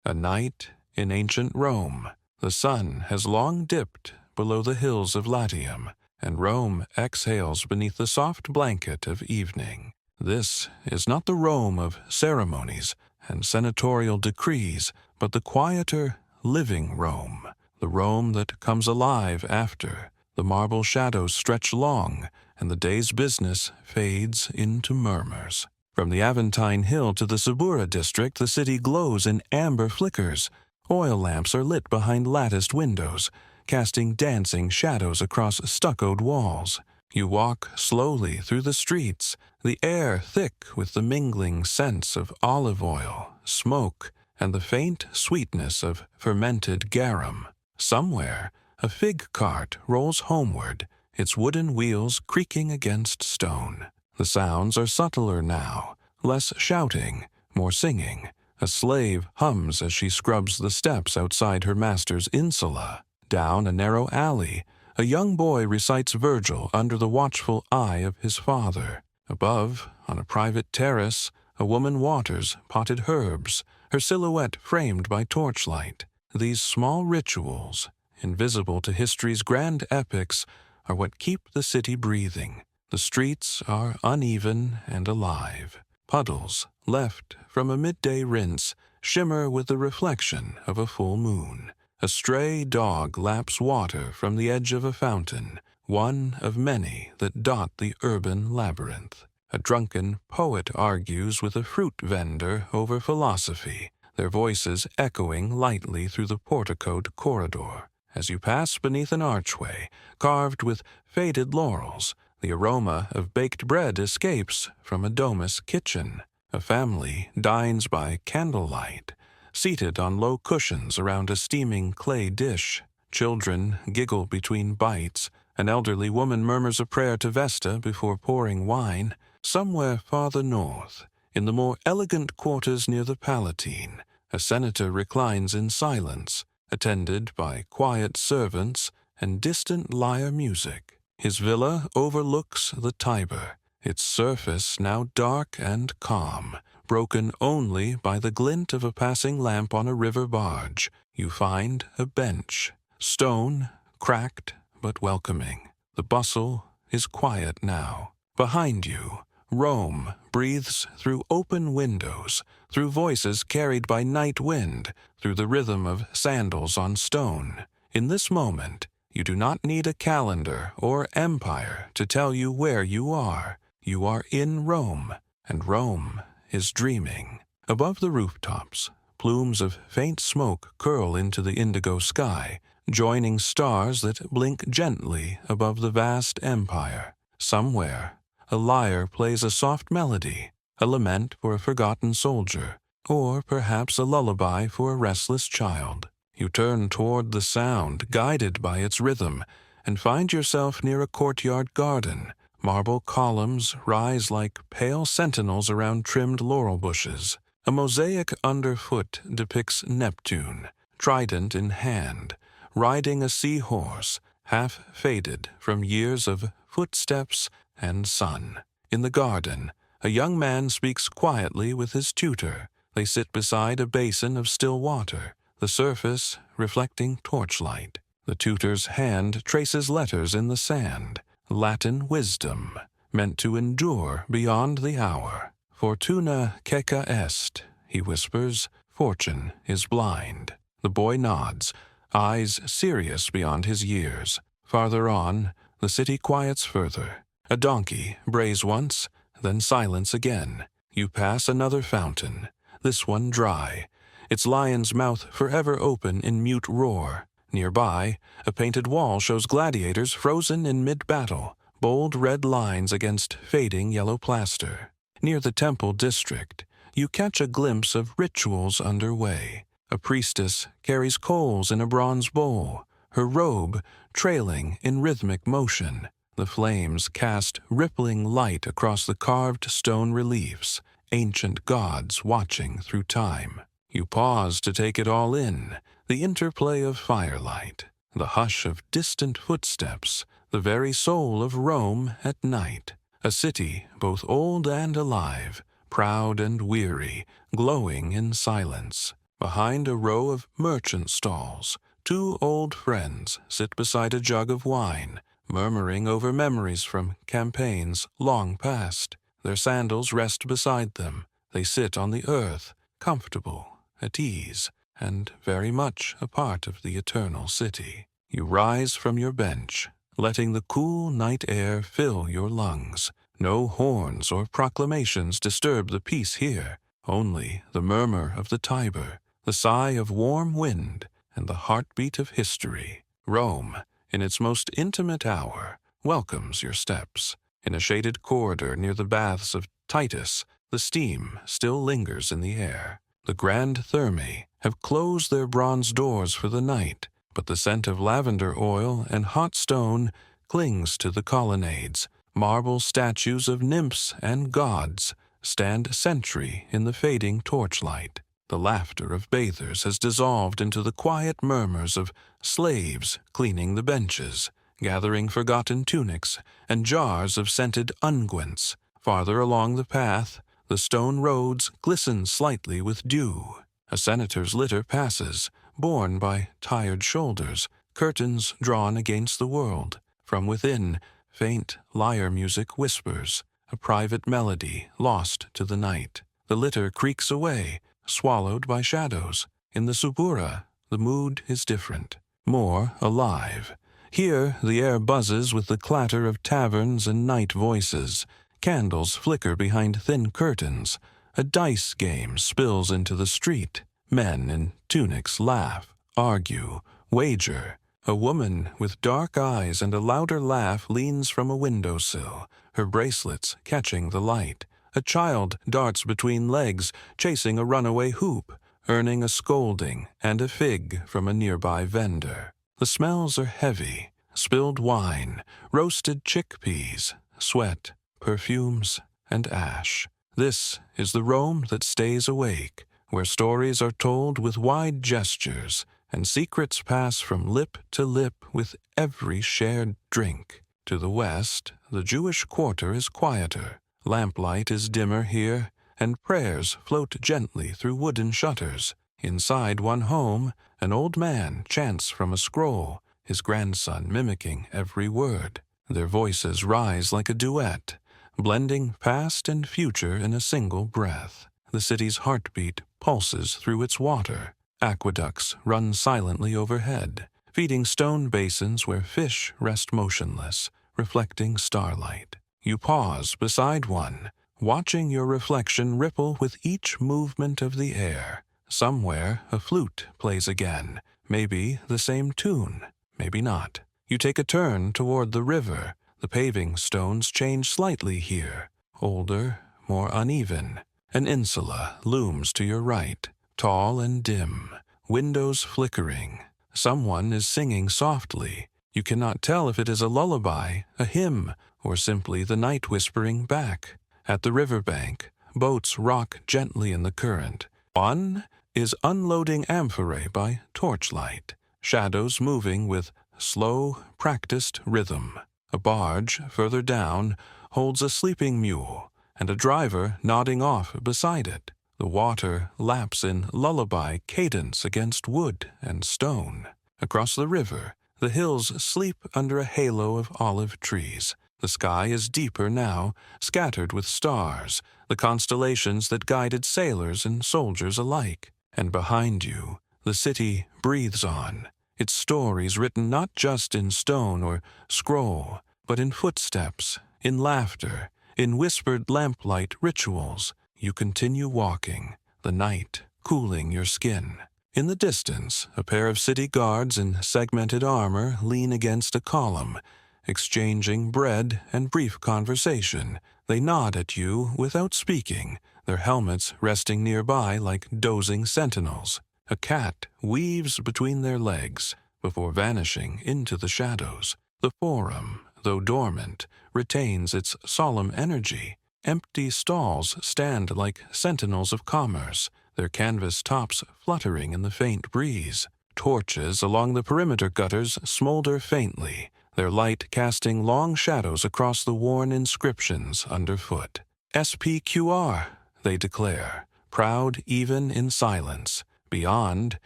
A night in ancient Rome. The sun has long dipped below the hills of Latium, and Rome exhales beneath the soft blanket of evening. This is not the Rome of ceremonies and senatorial decrees, but the quieter, living Rome, the Rome that comes alive after the marble shadows stretch long and the day's business fades into murmurs. From the Aventine Hill to the Subura district, the city glows in amber flickers. Oil lamps are lit behind latticed windows, casting dancing shadows across stuccoed walls. You walk slowly through the streets, the air thick with the mingling scents of olive oil, smoke, and the faint sweetness of fermented garum. Somewhere, a fig cart rolls homeward, its wooden wheels creaking against stone. The sounds are subtler now, less shouting, more singing. A slave hums as she scrubs the steps outside her master's insula. Down a narrow alley, a young boy recites Virgil under the watchful eye of his father. Above, on a private terrace, a woman waters potted herbs, her silhouette framed by torchlight. These small rituals, invisible to history's grand epics, are what keep the city breathing. The streets are uneven and alive. Puddles, left from a midday rinse, shimmer with the reflection of a full moon. A stray dog laps water from the edge of a fountain, one of many that dot the urban labyrinth. A drunken poet argues with a fruit vendor over philosophy, their voices echoing lightly through the porticoed corridor. As you pass beneath an archway, carved with faded laurels, the aroma of baked bread escapes from a domus kitchen. A family dines by candlelight, seated on low cushions around a steaming clay dish. Children giggle between bites. An elderly woman murmurs a prayer to Vesta before pouring wine. Somewhere farther north, in the more elegant quarters near the Palatine, a senator reclines in silence, attended by quiet servants and distant lyre music. His villa overlooks the Tiber, its surface now dark and calm, broken only by the glint of a passing lamp on a river barge. You find a bench, stone, cracked but welcoming. The bustle is quiet now. Behind you, Rome breathes through open windows, through voices carried by night wind, through the rhythm of sandals on stone. In this moment, you do not need a calendar or empire to tell you where you are. You are in Rome, and Rome is dreaming. Above the rooftops, plumes of faint smoke curl into the indigo sky, joining stars that blink gently above the vast empire. Somewhere, a lyre plays a soft melody, a lament for a forgotten soldier, or perhaps a lullaby for a restless child. You turn toward the sound, guided by its rhythm, and find yourself near a courtyard garden. Marble columns rise like pale sentinels around trimmed laurel bushes. A mosaic underfoot depicts Neptune, trident in hand, riding a seahorse, half faded from years of footsteps and sun. In the garden, a young man speaks quietly with his tutor. They sit beside a basin of still water, the surface reflecting torchlight. The tutor's hand traces letters in the sand, Latin wisdom, meant to endure beyond the hour. Fortuna ceca est, he whispers, fortune is blind. The boy nods, eyes serious beyond his years. Farther on, the city quiets further. A donkey brays once, then silence again. You pass another fountain, this one dry, its lion's mouth forever open in mute roar. Nearby, a painted wall shows gladiators frozen in mid-battle, bold red lines against fading yellow plaster. Near the temple district, you catch a glimpse of rituals underway. A priestess carries coals in a bronze bowl, her robe trailing in rhythmic motion. The flames cast rippling light across the carved stone reliefs, ancient gods watching through time. You pause to take it all in, the interplay of firelight, the hush of distant footsteps, the very soul of Rome at night. A city both old and alive, proud and weary, glowing in silence. Behind a row of merchant stalls, two old friends sit beside a jug of wine, murmuring over memories from campaigns long past. Their sandals rest beside them. They sit on the earth, comfortable, at ease, and very much a part of the eternal city. You rise from your bench, letting the cool night air fill your lungs. No horns or proclamations disturb the peace here, only the murmur of the Tiber, the sigh of warm wind, and the heartbeat of history. Rome, in its most intimate hour, welcomes your steps. In a shaded corridor near the baths of Titus, the steam still lingers in the air. The grand thermae have closed their bronze doors for the night, but the scent of lavender oil and hot stone clings to the colonnades. Marble statues of nymphs and gods stand sentry in the fading torchlight. The laughter of bathers has dissolved into the quiet murmurs of slaves cleaning the benches, gathering forgotten tunics and jars of scented unguents. Farther along the path, the stone roads glisten slightly with dew. A senator's litter passes, borne by tired shoulders, curtains drawn against the world. From within, faint lyre music whispers, a private melody lost to the night. The litter creaks away, swallowed by shadows. In the Subura, the mood is different, more alive. Here, the air buzzes with the clatter of taverns and night voices. Candles flicker behind thin curtains. A dice game spills into the street. Men in tunics laugh, argue, wager. A woman with dark eyes and a louder laugh leans from a windowsill, her bracelets catching the light. A child darts between legs, chasing a runaway hoop, earning a scolding and a fig from a nearby vendor. The smells are heavy: spilled wine, roasted chickpeas, sweat, perfumes, and ash. This is the Rome that stays awake, where stories are told with wide gestures, and secrets pass from lip to lip with every shared drink. To the west, the Jewish quarter is quieter. Lamplight is dimmer here, and prayers float gently through wooden shutters. Inside one home, an old man chants from a scroll, his grandson mimicking every word. Their voices rise like a duet, blending past and future in a single breath. The city's heartbeat pulses through its water. Aqueducts run silently overhead, feeding stone basins where fish rest motionless, reflecting starlight. You pause beside one, watching your reflection ripple with each movement of the air. Somewhere, a flute plays again, maybe the same tune, maybe not. You take a turn toward the river. The paving stones change slightly here, older, more uneven. An insula looms to your right, tall and dim, windows flickering. Someone is singing softly. You cannot tell if it is a lullaby, a hymn, or simply the night whispering back. At the riverbank, boats rock gently in the current. One is unloading amphorae by torchlight, shadows moving with slow, practiced rhythm. A barge, further down, holds a sleeping mule, and a driver nodding off beside it. The water laps in lullaby cadence against wood and stone. Across the river, the hills sleep under a halo of olive trees. The sky is deeper now, scattered with stars, the constellations that guided sailors and soldiers alike. And behind you, the city breathes on, its stories written not just in stone or scroll, but in footsteps, in laughter, in whispered lamplight rituals. You continue walking, the night cooling your skin. In the distance, a pair of city guards in segmented armor lean against a column, exchanging bread and brief conversation. They nod at you without speaking, their helmets resting nearby like dozing sentinels. A cat weaves between their legs before vanishing into the shadows. The forum, though dormant, retains its solemn energy. Empty stalls stand like sentinels of commerce, their canvas tops fluttering in the faint breeze. Torches along the perimeter gutters smolder faintly, their light casting long shadows across the worn inscriptions underfoot. SPQR, they declare, proud even in silence. Beyond,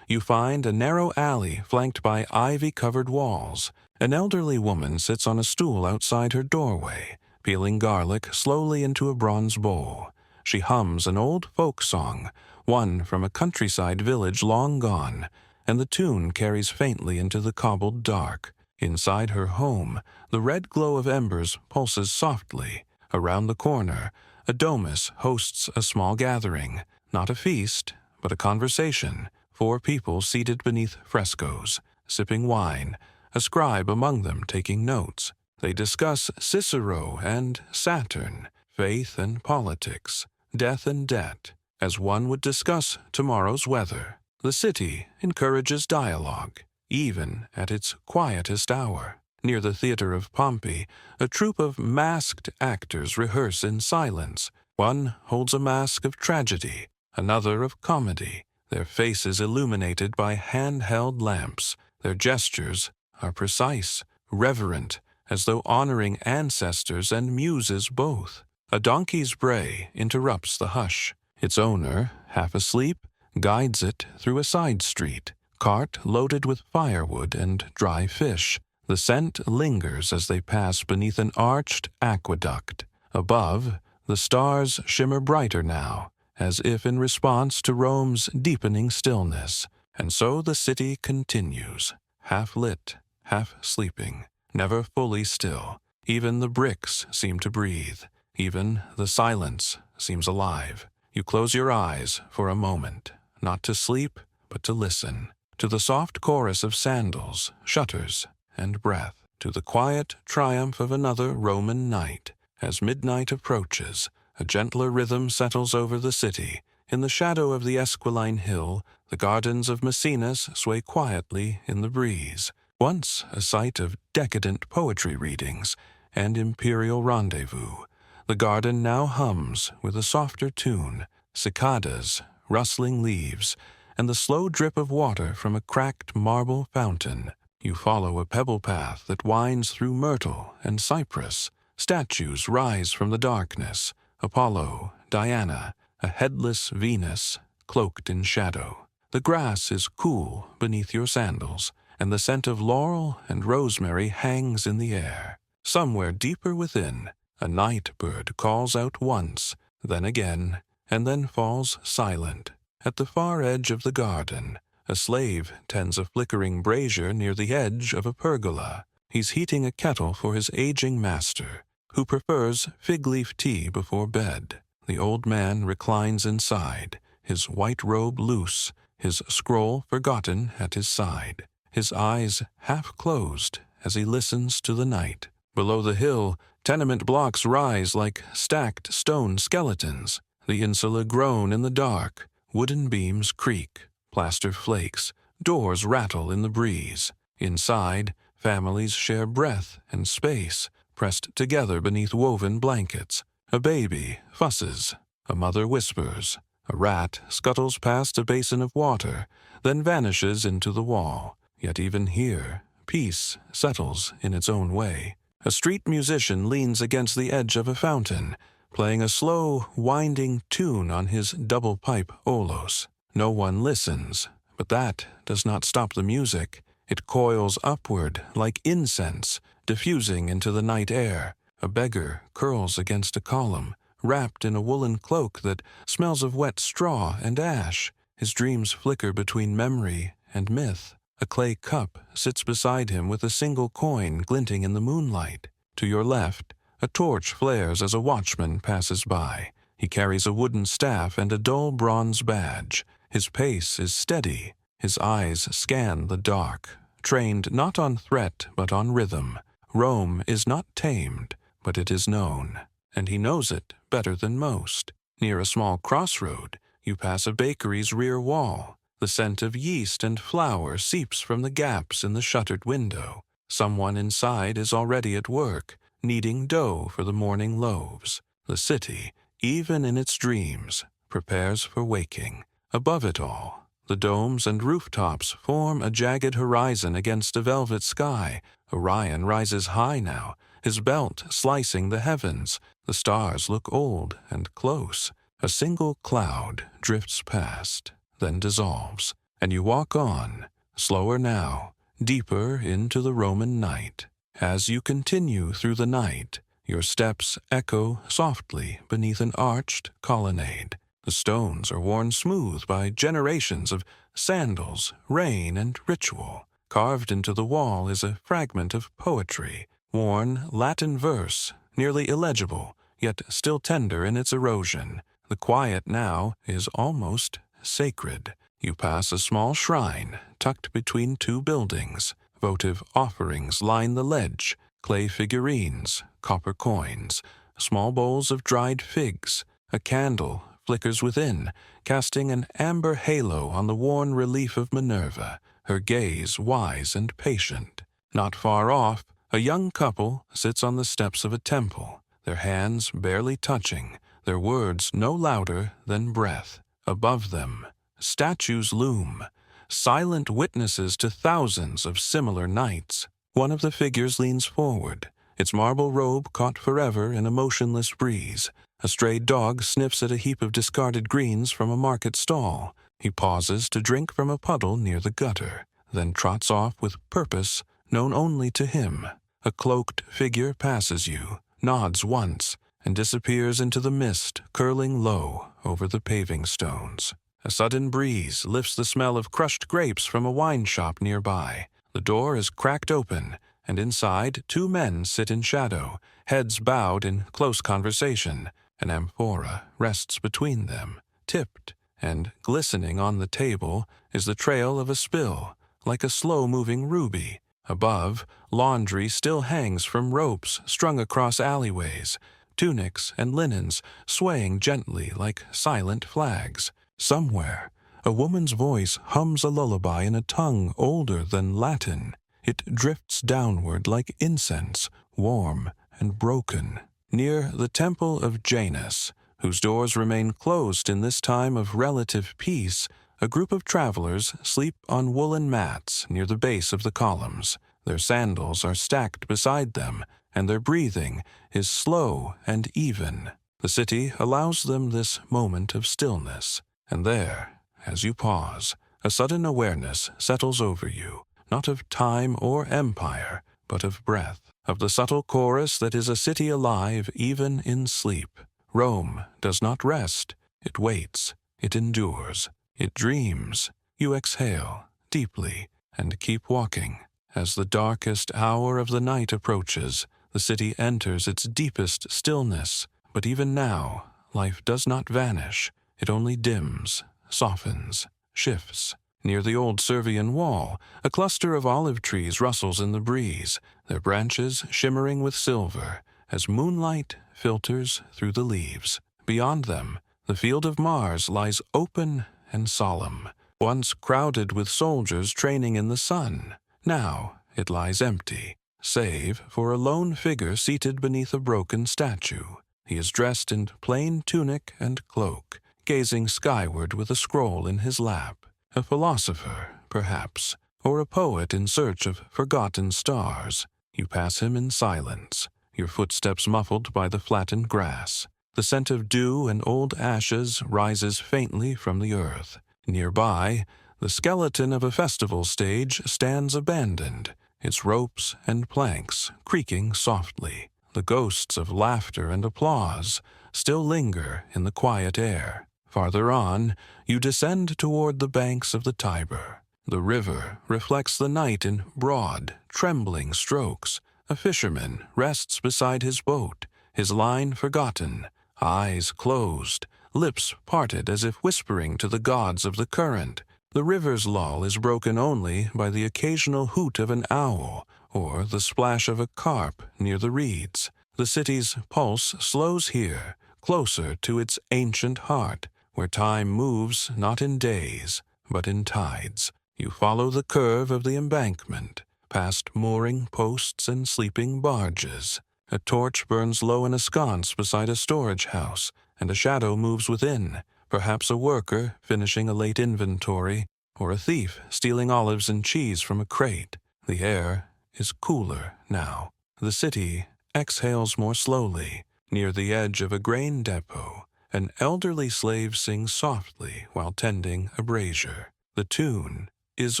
you find a narrow alley flanked by ivy-covered walls. An elderly woman sits on a stool outside her doorway, peeling garlic slowly into a bronze bowl. She hums an old folk song, one from a countryside village long gone, and the tune carries faintly into the cobbled dark. Inside her home, the red glow of embers pulses softly. Around the corner, a domus hosts a small gathering, not a feast, but a conversation. 4 people seated beneath frescoes, sipping wine, a scribe among them taking notes. They discuss Cicero and Saturn, faith and politics, death and debt, as one would discuss tomorrow's weather. The city encourages dialogue, even at its quietest hour. Near the theater of Pompey, a troupe of masked actors rehearse in silence. One holds a mask of tragedy, another of comedy, their faces illuminated by hand-held lamps. Their gestures are precise, reverent, as though honoring ancestors and muses both. A donkey's bray interrupts the hush. Its owner, half asleep, guides it through a side street, cart loaded with firewood and dry fish. The scent lingers as they pass beneath an arched aqueduct. Above, the stars shimmer brighter now, as if in response to Rome's deepening stillness. And so the city continues, half lit, half sleeping, never fully still. Even the bricks seem to breathe. Even the silence seems alive. You close your eyes for a moment, not to sleep, but to listen, to the soft chorus of sandals, shutters, and breath, to the quiet triumph of another Roman night. As midnight approaches, a gentler rhythm settles over the city. In the shadow of the Esquiline hill, the gardens of Maecenas sway quietly in the breeze. Once a site of decadent poetry readings and imperial rendezvous, the garden now hums with a softer tune, cicadas, rustling leaves, and the slow drip of water from a cracked marble fountain. You follow a pebble path that winds through myrtle and cypress. Statues rise from the darkness, Apollo, Diana, a headless Venus, cloaked in shadow. The grass is cool beneath your sandals, and the scent of laurel and rosemary hangs in the air. Somewhere deeper within, a night bird calls out once, then again, and then falls silent. At the far edge of the garden, a slave tends a flickering brazier near the edge of a pergola. He's heating a kettle for his aging master, who prefers fig-leaf tea before bed. The old man reclines inside, his white robe loose, his scroll forgotten at his side, his eyes half closed as he listens to the night. Below the hill, tenement blocks rise like stacked stone skeletons. The insula groan in the dark, wooden beams creak, plaster flakes, doors rattle in the breeze. Inside, families share breath and space, pressed together beneath woven blankets. A baby fusses, a mother whispers, a rat scuttles past a basin of water, then vanishes into the wall. Yet even here, peace settles in its own way. A street musician leans against the edge of a fountain, playing a slow, winding tune on his double-pipe olos. No one listens, but that does not stop the music. It coils upward like incense, diffusing into the night air. A beggar curls against a column, wrapped in a woolen cloak that smells of wet straw and ash. His dreams flicker between memory and myth. A clay cup sits beside him with a single coin glinting in the moonlight. To your left, a torch flares as a watchman passes by. He carries a wooden staff and a dull bronze badge. His pace is steady. His eyes scan the dark, trained not on threat but on rhythm. Rome is not tamed, but it is known, and he knows it better than most. Near a small crossroad, you pass a bakery's rear wall. The scent of yeast and flour seeps from the gaps in the shuttered window. Someone inside is already at work, kneading dough for the morning loaves. The city, even in its dreams, prepares for waking. Above it all, the domes and rooftops form a jagged horizon against a velvet sky. Orion rises high now, his belt slicing the heavens. The stars look old and close. A single cloud drifts past. then dissolves, and you walk on, slower now, deeper into the Roman night. As you continue through the night, your steps echo softly beneath an arched colonnade. The stones are worn smooth by generations of sandals, rain, and ritual. Carved into the wall is a fragment of poetry, worn Latin verse, nearly illegible, yet still tender in its erosion. The quiet now is almost sacred. You pass a small shrine tucked between two buildings. Votive offerings line the ledge, clay figurines, copper coins, small bowls of dried figs. A candle flickers within, casting an amber halo on the worn relief of Minerva, her gaze wise and patient. Not far off, a young couple sits on the steps of a temple, their hands barely touching, their words no louder than breath. Above them, statues loom, silent witnesses to thousands of similar nights. One of the figures leans forward, its marble robe caught forever in a motionless breeze. A stray dog sniffs at a heap of discarded greens from a market stall. He pauses to drink from a puddle near the gutter, then trots off with purpose known only to him. A cloaked figure passes you, nods once, and disappears into the mist curling low over the paving stones. A sudden breeze lifts the smell of crushed grapes from a wine shop nearby. The door is cracked open, and inside 2 men sit in shadow, heads bowed in close conversation. An amphora rests between them, tipped, and glistening on the table is the trail of a spill, like a slow-moving ruby. Above, laundry still hangs from ropes strung across alleyways, tunics and linens swaying gently like silent flags. Somewhere, a woman's voice hums a lullaby in a tongue older than Latin. It drifts downward like incense, warm and broken. Near the temple of Janus, whose doors remain closed in this time of relative peace, a group of travelers sleep on woolen mats near the base of the columns. Their sandals are stacked beside them, and their breathing is slow and even. The city allows them this moment of stillness, and there, as you pause, a sudden awareness settles over you, not of time or empire, but of breath, of the subtle chorus that is a city alive even in sleep. Rome does not rest, it waits, it endures, it dreams. You exhale deeply and keep walking. As the darkest hour of the night approaches, the city enters its deepest stillness. But even now, life does not vanish. It only dims, softens, shifts. Near the old Servian wall, a cluster of olive trees rustles in the breeze, their branches shimmering with silver as moonlight filters through the leaves. Beyond them, the field of Mars lies open and solemn, once crowded with soldiers training in the sun. Now it lies empty, save for a lone figure seated beneath a broken statue. He is dressed in plain tunic and cloak, gazing skyward with a scroll in his lap. A philosopher, perhaps, or a poet in search of forgotten stars. You pass him in silence, your footsteps muffled by the flattened grass. The scent of dew and old ashes rises faintly from the earth. Nearby, the skeleton of a festival stage stands abandoned, its ropes and planks creaking softly. The ghosts of laughter and applause still linger in the quiet air. Farther on, you descend toward the banks of the Tiber. The river reflects the night in broad, trembling strokes. A fisherman rests beside his boat, his line forgotten, eyes closed, lips parted as if whispering to the gods of the current. The river's lull is broken only by the occasional hoot of an owl or the splash of a carp near the reeds. The city's pulse slows here, closer to its ancient heart, where time moves not in days, but in tides. You follow the curve of the embankment, past mooring posts and sleeping barges. A torch burns low in a sconce beside a storage house, and a shadow moves within, perhaps a worker finishing a late inventory, or a thief stealing olives and cheese from a crate. The air is cooler now. The city exhales more slowly. Near the edge of a grain depot, An elderly slave sings softly while tending a brazier. The tune is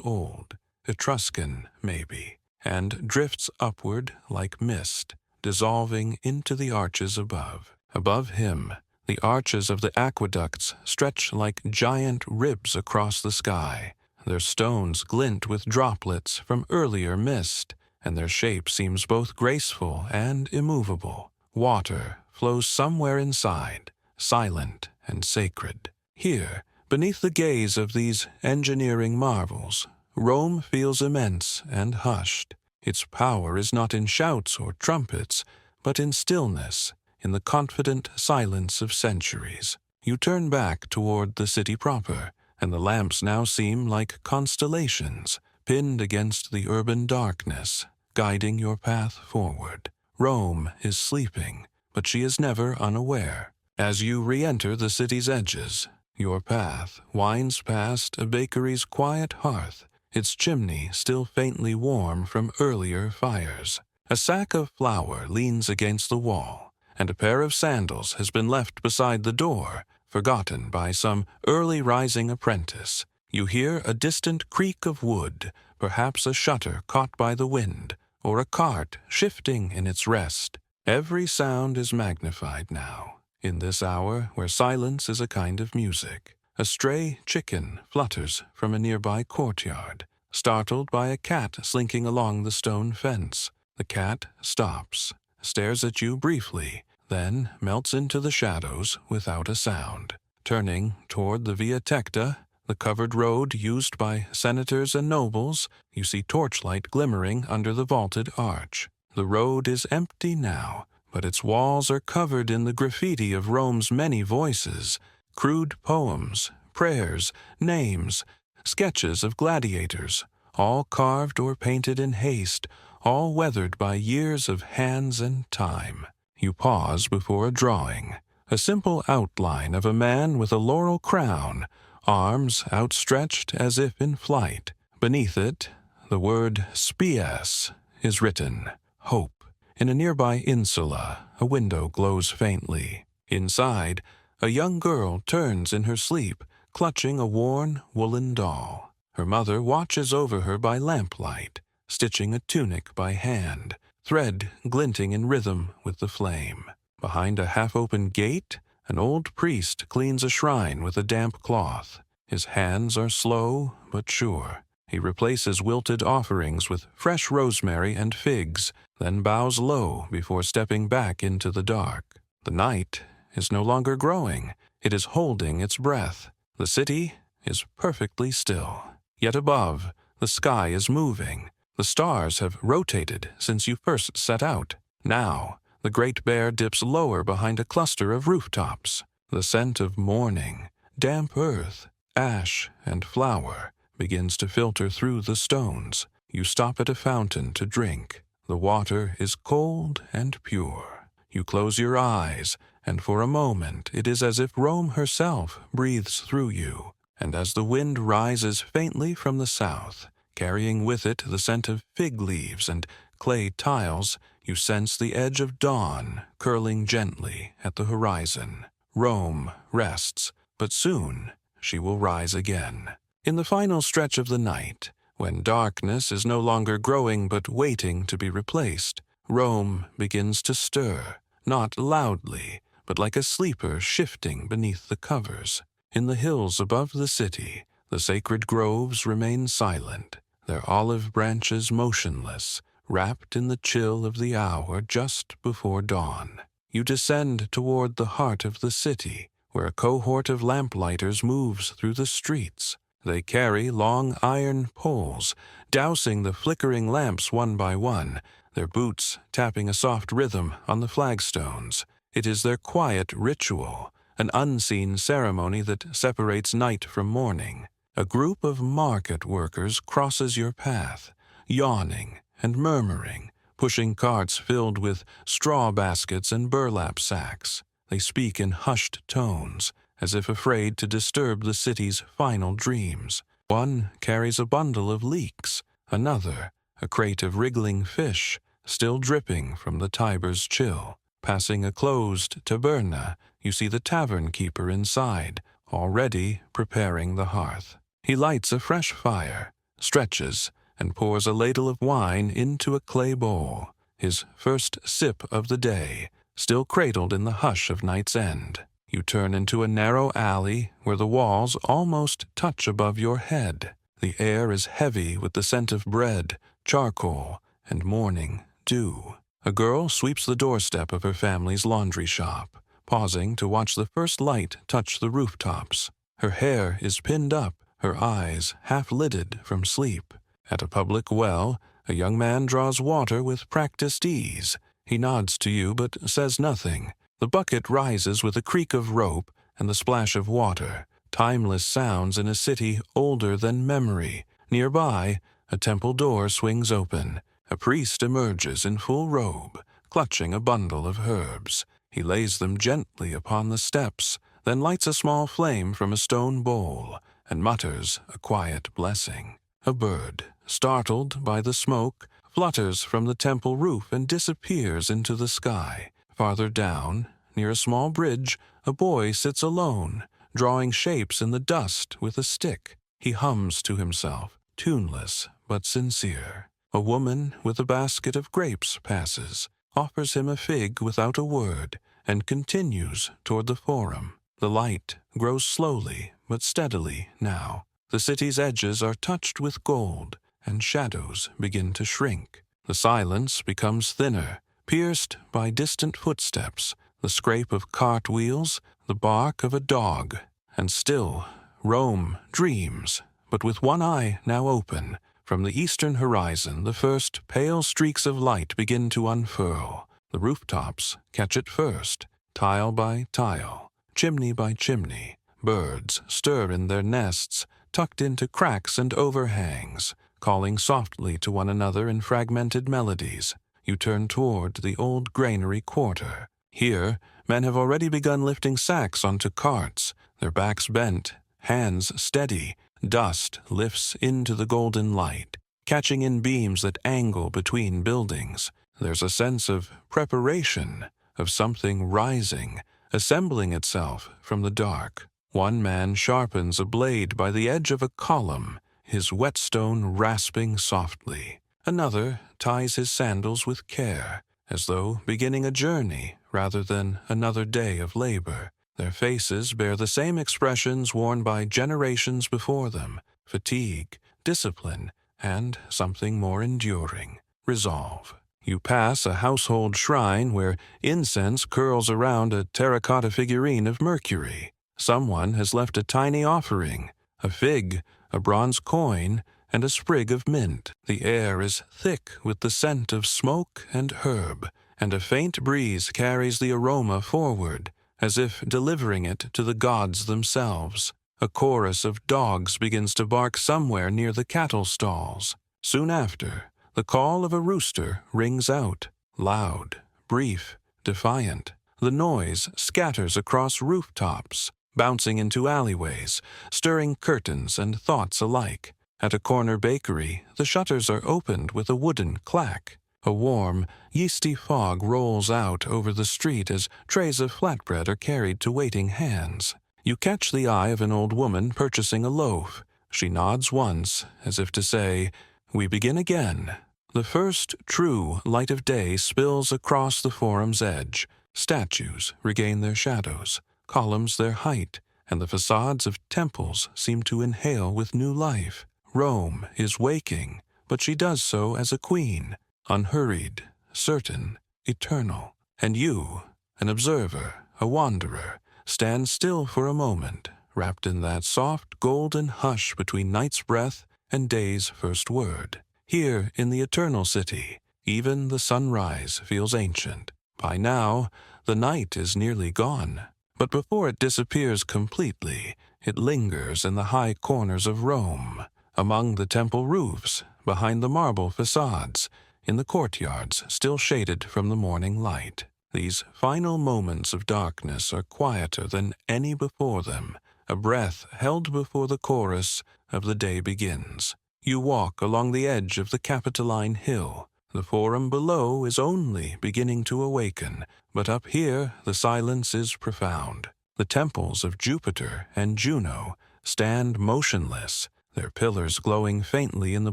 old, Etruscan maybe, and drifts upward like mist, dissolving into the arches above. Above him, the arches of the aqueducts stretch like giant ribs across the sky. Their stones glint with droplets from earlier mist, and their shape seems both graceful and immovable. Water flows somewhere inside, silent and sacred. Here, beneath the gaze of these engineering marvels, Rome feels immense and hushed. Its power is not in shouts or trumpets, but in stillness, in the confident silence of centuries. You turn back toward the city proper, and the lamps now seem like constellations, pinned against the urban darkness, guiding your path forward. Rome is sleeping, but she is never unaware. As you re-enter the city's edges, your path winds past a bakery's quiet hearth, its chimney still faintly warm from earlier fires. A sack of flour leans against the wall, and a pair of sandals has been left beside the door, forgotten by some early-rising apprentice. You hear a distant creak of wood, perhaps a shutter caught by the wind, or a cart shifting in its rest. Every sound is magnified now, in this hour where silence is a kind of music. A stray chicken flutters from a nearby courtyard, startled by a cat slinking along the stone fence. The cat stops, stares at you briefly, then melts into the shadows without a sound. Turning toward the Via Tecta, the covered road used by senators and nobles, you see torchlight glimmering under the vaulted arch. The road is empty now, but its walls are covered in the graffiti of Rome's many voices, crude poems, prayers, names, sketches of gladiators, all carved or painted in haste, all weathered by years of hands and time. You pause before a drawing, a simple outline of a man with a laurel crown, arms outstretched as if in flight. Beneath it, the word spies is written, hope. In a nearby insula, a window glows faintly. Inside, a young girl turns in her sleep, clutching a worn woolen doll. Her mother watches over her by lamplight, stitching a tunic by hand, thread glinting in rhythm with the flame. Behind a half-open gate, an old priest cleans a shrine with a damp cloth. His hands are slow but sure. He replaces wilted offerings with fresh rosemary and figs, then bows low before stepping back into the dark. The night is no longer growing. It is holding its breath. The city is perfectly still. Yet above, the sky is moving. The stars have rotated since you first set out. Now, the Great Bear dips lower behind a cluster of rooftops. The scent of morning, damp earth, ash, and flower begins to filter through the stones. You stop at a fountain to drink. The water is cold and pure. You close your eyes, and for a moment it is as if Rome herself breathes through you. And as the wind rises faintly from the south, carrying with it the scent of fig leaves and clay tiles, you sense the edge of dawn curling gently at the horizon. Rome rests, but soon she will rise again. In the final stretch of the night, when darkness is no longer growing but waiting to be replaced, Rome begins to stir, not loudly, but like a sleeper shifting beneath the covers. In the hills above the city, the sacred groves remain silent, their olive branches motionless, wrapped in the chill of the hour just before dawn. You descend toward the heart of the city, where a cohort of lamplighters moves through the streets. They carry long iron poles, dousing the flickering lamps one by one, their boots tapping a soft rhythm on the flagstones. It is their quiet ritual, an unseen ceremony that separates night from morning. A group of market workers crosses your path, yawning and murmuring, pushing carts filled with straw baskets and burlap sacks. They speak in hushed tones, as if afraid to disturb the city's final dreams. One carries a bundle of leeks, another a crate of wriggling fish, still dripping from the Tiber's chill. Passing a closed taberna, you see the tavern keeper inside, already preparing the hearth. He lights a fresh fire, stretches, and pours a ladle of wine into a clay bowl, his first sip of the day, still cradled in the hush of night's end. You turn into a narrow alley where the walls almost touch above your head. The air is heavy with the scent of bread, charcoal, and morning dew. A girl sweeps the doorstep of her family's laundry shop, pausing to watch the first light touch the rooftops. Her hair is pinned up, her eyes half-lidded from sleep. At a public well, a young man draws water with practiced ease. He nods to you but says nothing. The bucket rises with a creak of rope and the splash of water, timeless sounds in a city older than memory. Nearby, a temple door swings open. A priest emerges in full robe, clutching a bundle of herbs. He lays them gently upon the steps, then lights a small flame from a stone bowl, and mutters a quiet blessing. A bird, startled by the smoke, flutters from the temple roof and disappears into the sky. Farther down, near a small bridge, a boy sits alone, drawing shapes in the dust with a stick. He hums to himself, tuneless but sincere. A woman with a basket of grapes passes, offers him a fig without a word, and continues toward the forum. The light grows slowly but steadily now. The city's edges are touched with gold, and shadows begin to shrink. The silence becomes thinner, pierced by distant footsteps, the scrape of cartwheels, the bark of a dog. And still, Rome dreams, but with one eye now open. From the eastern horizon, the first pale streaks of light begin to unfurl. The rooftops catch it first, tile by tile, chimney by chimney. Birds stir in their nests, tucked into cracks and overhangs, calling softly to one another in fragmented melodies. You turn toward the old granary quarter. Here, men have already begun lifting sacks onto carts, their backs bent, hands steady. Dust lifts into the golden light, catching in beams that angle between buildings. There's a sense of preparation, of something rising, assembling itself from the dark. One man sharpens a blade by the edge of a column, his whetstone rasping softly. Another ties his sandals with care, as though beginning a journey rather than another day of labor. Their faces bear the same expressions worn by generations before them: fatigue, discipline, and something more enduring: resolve. You pass a household shrine where incense curls around a terracotta figurine of Mercury. Someone has left a tiny offering: a fig, a bronze coin, and a sprig of mint. The air is thick with the scent of smoke and herb, and a faint breeze carries the aroma forward, as if delivering it to the gods themselves. A chorus of dogs begins to bark somewhere near the cattle stalls. Soon after, the call of a rooster rings out, loud, brief, defiant. The noise scatters across rooftops, bouncing into alleyways, stirring curtains and thoughts alike. At a corner bakery, the shutters are opened with a wooden clack. A warm, yeasty fog rolls out over the street as trays of flatbread are carried to waiting hands. You catch the eye of an old woman purchasing a loaf. She nods once, as if to say, "We begin again." The first true light of day spills across the forum's edge. Statues regain their shadows, columns their height, and the facades of temples seem to inhale with new life. Rome is waking, but she does so as a queen, unhurried, certain, eternal. And you, an observer, a wanderer, stand still for a moment, wrapped in that soft golden hush between night's breath and day's first word. Here in the eternal city, even the sunrise feels ancient. By now, the night is nearly gone. But before it disappears completely, it lingers in the high corners of Rome, among the temple roofs, behind the marble facades, in the courtyards still shaded from the morning light. These final moments of darkness are quieter than any before them, a breath held before the chorus of the day begins. You walk along the edge of the Capitoline Hill. The forum below is only beginning to awaken, but up here the silence is profound. The temples of Jupiter and Juno stand motionless, their pillars glowing faintly in the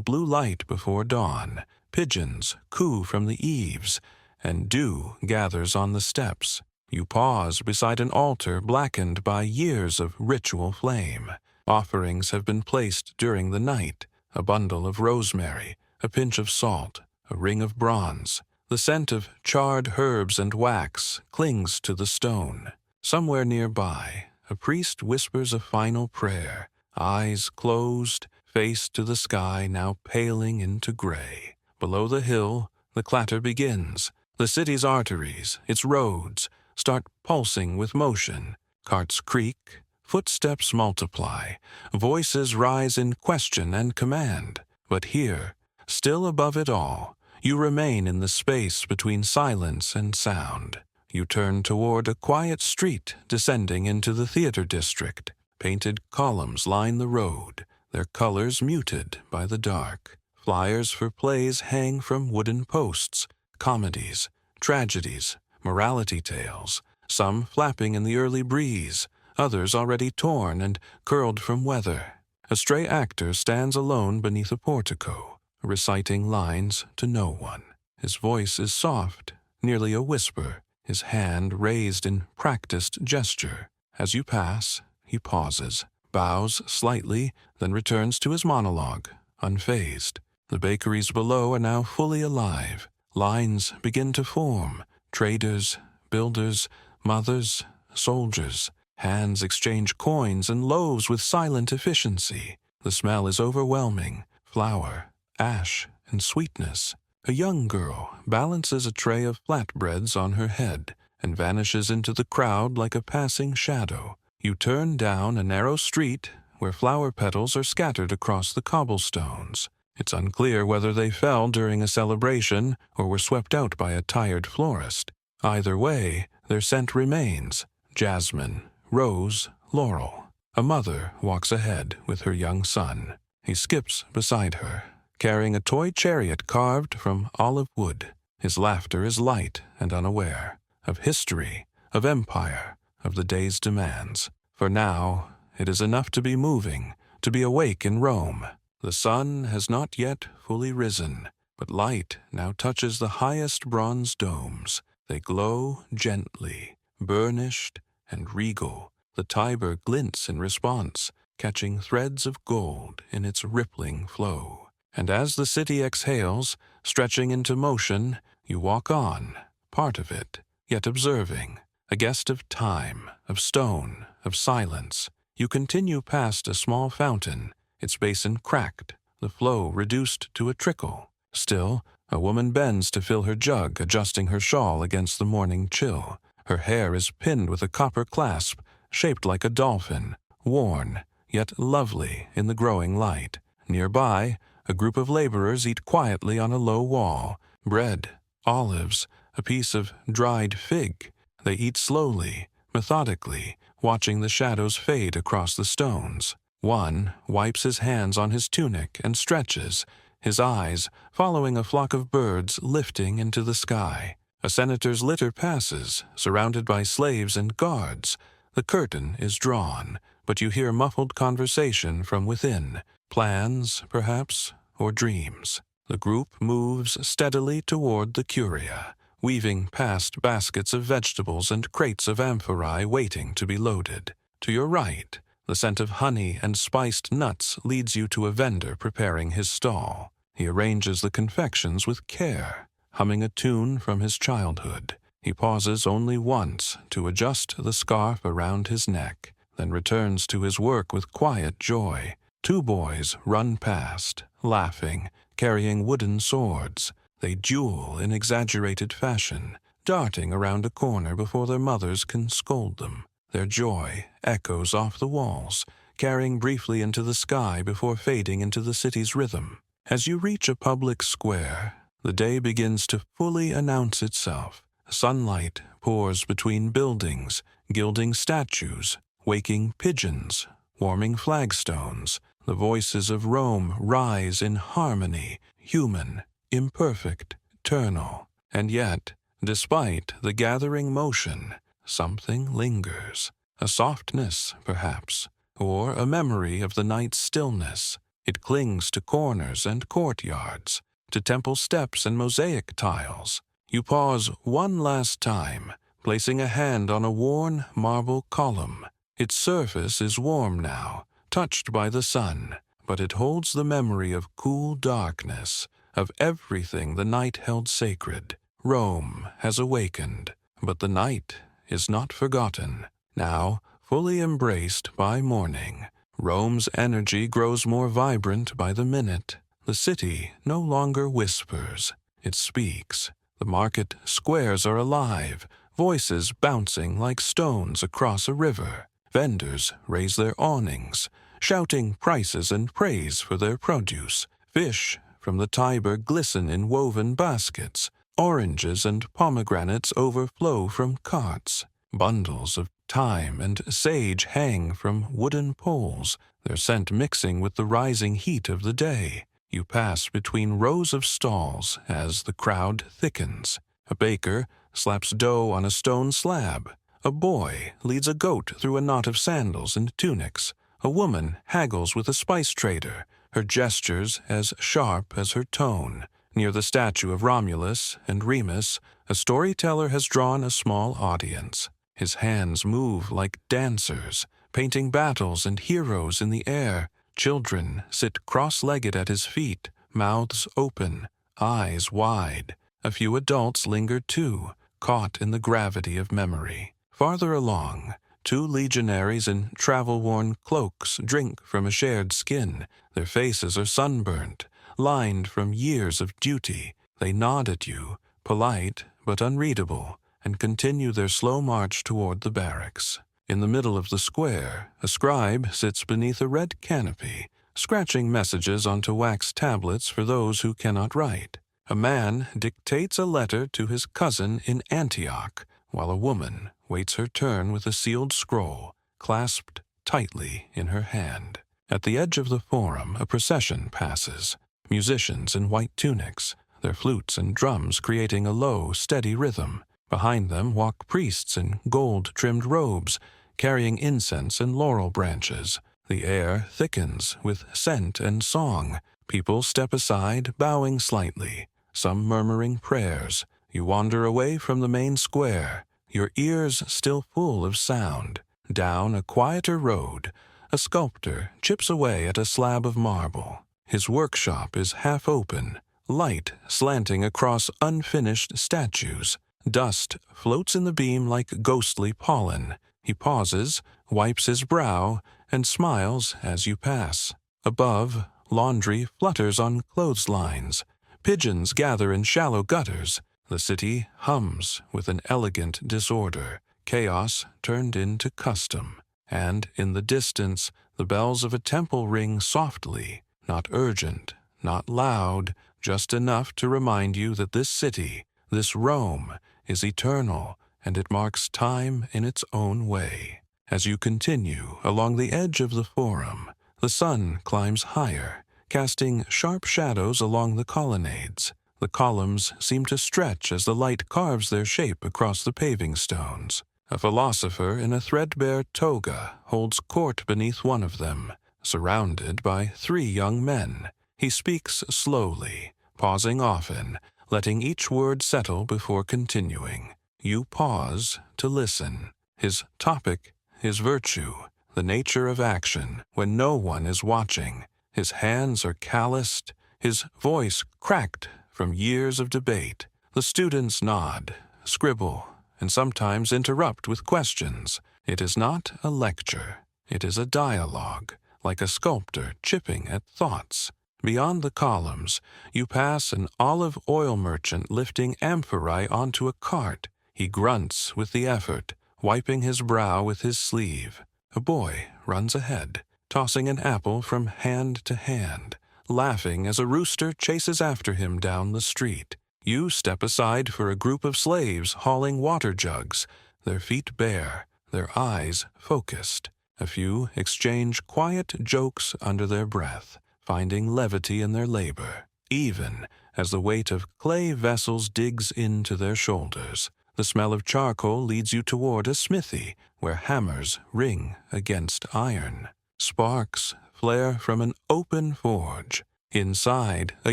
blue light before dawn. Pigeons coo from the eaves, and dew gathers on the steps. You pause beside an altar blackened by years of ritual flame. Offerings have been placed during the night, a bundle of rosemary, a pinch of salt, a ring of bronze. The scent of charred herbs and wax clings to the stone. Somewhere nearby, a priest whispers a final prayer, eyes closed, face to the sky now paling into gray. Below the hill, the clatter begins. The city's arteries, its roads, start pulsing with motion. Carts creak, footsteps multiply, voices rise in question and command. But here, still above it all, you remain in the space between silence and sound. You turn toward a quiet street descending into the theater district. Painted columns line the road, their colors muted by the dark. Flyers for plays hang from wooden posts, comedies, tragedies, morality tales, some flapping in the early breeze, others already torn and curled from weather. A stray actor stands alone beneath a portico, reciting lines to no one. His voice is soft, nearly a whisper, his hand raised in practiced gesture. As you pass, he pauses, bows slightly, then returns to his monologue, unfazed. The bakeries below are now fully alive. Lines begin to form. Traders, builders, mothers, soldiers. Hands exchange coins and loaves with silent efficiency. The smell is overwhelming. Flour, ash, and sweetness. A young girl balances a tray of flatbreads on her head and vanishes into the crowd like a passing shadow. You turn down a narrow street where flower petals are scattered across the cobblestones. It's unclear whether they fell during a celebration or were swept out by a tired florist. Either way, their scent remains: jasmine, rose, laurel. A mother walks ahead with her young son. He skips beside her, carrying a toy chariot carved from olive wood. His laughter is light and unaware, of history, of empire, of the day's demands. For now, it is enough to be moving, to be awake in Rome. The sun has not yet fully risen, but light now touches the highest bronze domes. They glow gently, burnished and regal. The Tiber glints in response, catching threads of gold in its rippling flow. And as the city exhales, stretching into motion, you walk on, part of it, yet observing, a guest of time, of stone, of silence. You continue past a small fountain, its basin cracked, the flow reduced to a trickle. Still, a woman bends to fill her jug, adjusting her shawl against the morning chill. Her hair is pinned with a copper clasp, shaped like a dolphin, worn, yet lovely in the growing light. Nearby, a group of laborers eat quietly on a low wall. Bread, olives, a piece of dried fig. They eat slowly, methodically, watching the shadows fade across the stones. One wipes his hands on his tunic and stretches, his eyes following a flock of birds lifting into the sky. A senator's litter passes, surrounded by slaves and guards. The curtain is drawn, but you hear muffled conversation from within. Plans, perhaps, or dreams. The group moves steadily toward the curia, weaving past baskets of vegetables and crates of amphorae waiting to be loaded. To your right, the scent of honey and spiced nuts leads you to a vendor preparing his stall. He arranges the confections with care, humming a tune from his childhood. He pauses only once to adjust the scarf around his neck, then returns to his work with quiet joy. Two boys run past, laughing, carrying wooden swords. They duel in exaggerated fashion, darting around a corner before their mothers can scold them. Their joy echoes off the walls, carrying briefly into the sky before fading into the city's rhythm. As you reach a public square, the day begins to fully announce itself. Sunlight pours between buildings, gilding statues, waking pigeons, warming flagstones. The voices of Rome rise in harmony, human, imperfect, eternal. And yet, despite the gathering motion, something lingers. A softness, perhaps, or a memory of the night's stillness. It clings to corners and courtyards, to temple steps and mosaic tiles. You pause one last time, placing a hand on a worn marble column. Its surface is warm now, touched by the sun, but it holds the memory of cool darkness, of everything the night held sacred. Rome has awakened, but the night is not forgotten. Now, fully embraced by morning, Rome's energy grows more vibrant by the minute. The city no longer whispers, it speaks. The market squares are alive, voices bouncing like stones across a river. Vendors raise their awnings, shouting prices and praise for their produce. Fish from the Tiber glisten in woven baskets. Oranges and pomegranates overflow from carts. Bundles of thyme and sage hang from wooden poles, their scent mixing with the rising heat of the day. You pass between rows of stalls as the crowd thickens. A baker slaps dough on a stone slab. A boy leads a goat through a knot of sandals and tunics. A woman haggles with a spice trader, her gestures as sharp as her tone. Near the statue of Romulus and Remus, a storyteller has drawn a small audience. His hands move like dancers, painting battles and heroes in the air. Children sit cross-legged at his feet, mouths open, eyes wide. A few adults linger too, caught in the gravity of memory. Farther along, two legionaries in travel-worn cloaks drink from a shared skin. Their faces are sunburnt, lined from years of duty. They nod at you, polite but unreadable, and continue their slow march toward the barracks. In the middle of the square, a scribe sits beneath a red canopy, scratching messages onto wax tablets for those who cannot write. A man dictates a letter to his cousin in Antioch, while a woman waits her turn with a sealed scroll, clasped tightly in her hand. At the edge of the forum, a procession passes. Musicians in white tunics, their flutes and drums creating a low, steady rhythm. Behind them walk priests in gold-trimmed robes, carrying incense and laurel branches. The air thickens with scent and song. People step aside, bowing slightly, some murmuring prayers. You wander away from the main square, your ears still full of sound. Down a quieter road, a sculptor chips away at a slab of marble. His workshop is half open, light slanting across unfinished statues. Dust floats in the beam like ghostly pollen. He pauses, wipes his brow, and smiles as you pass. Above, laundry flutters on clotheslines. Pigeons gather in shallow gutters. The city hums with an elegant disorder, chaos turned into custom. And in the distance, the bells of a temple ring softly, not urgent, not loud, just enough to remind you that this city, this Rome, is eternal, and it marks time in its own way. As you continue along the edge of the forum, the sun climbs higher, casting sharp shadows along the colonnades. The columns seem to stretch as the light carves their shape across the paving stones. A philosopher in a threadbare toga holds court beneath one of them, surrounded by 3 young men. He speaks slowly, pausing often, letting each word settle before continuing. You pause to listen. His topic, his virtue, the nature of action when no one is watching. His hands are calloused, his voice cracked from years of debate. The students nod, scribble, and sometimes interrupt with questions. It is not a lecture. It is a dialogue, like a sculptor chipping at thoughts. Beyond the columns, you pass an olive oil merchant lifting amphorae onto a cart. He grunts with the effort, wiping his brow with his sleeve. A boy runs ahead, tossing an apple from hand to hand, laughing as a rooster chases after him down the street. You step aside for a group of slaves hauling water jugs, their feet bare, their eyes focused. A few exchange quiet jokes under their breath, finding levity in their labor. Even as the weight of clay vessels digs into their shoulders. The smell of charcoal leads you toward a smithy where hammers ring against iron. Sparks flare from an open forge. Inside, a